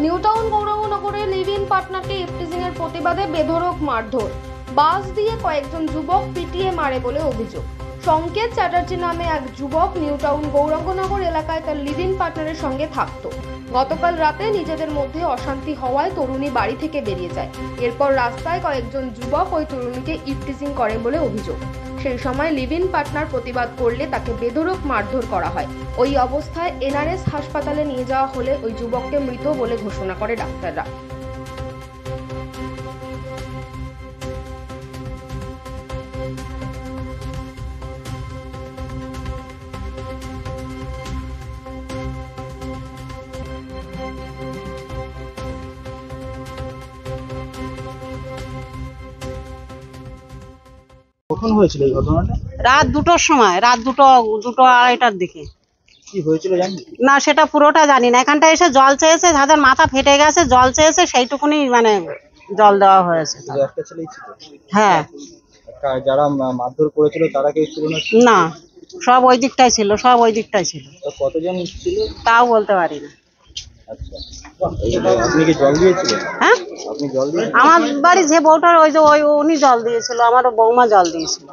New Town গৌরাঙ্গনগরে live in পার্টনারকে eve teasing এর প্রতিবাদে বেধড়ক মারধর, বাস দিয়ে কয়েকজন যুবক পিটিয়ে মারে বলে অভিযোগ। সংকেত চ্যাটার্জি নামে এক যুবক নিউটাউন গৌরাঙ্গনগর এলাকায় তার লিভ ইন পার্টনারের সঙ্গে থাকতো। গতকাল রাতে নিজেদের মধ্যে অশান্তি হওয়ায় তরুণী বাড়ি থেকে বেরিয়ে যায়। এরপর রাস্তায় কয়েকজন যুবক ওই তরুণীকে ইফটিজিং করে বলে অভিযোগ। সেই সময় লিভ ইন পার্টনার প্রতিবাদ করলে তাকে বেধড়ক মারধর করা হয়। ওই অবস্থায় এনআরএস হাসপাতালে নিয়ে যাওয়া হলে ওই যুবককে মৃত বলে ঘোষণা করে ডাক্তাররা। কখন হয়েছিল এই ঘটনাটা? রাত 2টোর সময়, রাত দুটো আড়াইটার দিকে। কি হয়েছিল জানেন? না, সেটা পুরোটা জানি না। এখানটা এসে জল চেয়েছে, যাদের মাথা ফেটে গেছে, জল চেয়েছে, সেইটুকুনি মানে জল দেওয়া হয়েছে। শুধু একটা ছেলেই ছিল? হ্যাঁ। যারা মারধর করেছিল তারা কি ছিল না? না, সব ওই দিকটাই ছিল, সব ওই দিকটাই ছিল। তো কতজন ছিল তাও বলতে পারি না। আচ্ছা, আপনি কি জল দিয়েছিলেন? হ্যাঁ, আপনি জল দিয়েছিলেন? আমার বাড়ি যে বউটার ওই যে উনি জল দিয়েছিল, আমার বৌমা জল দিয়েছিল।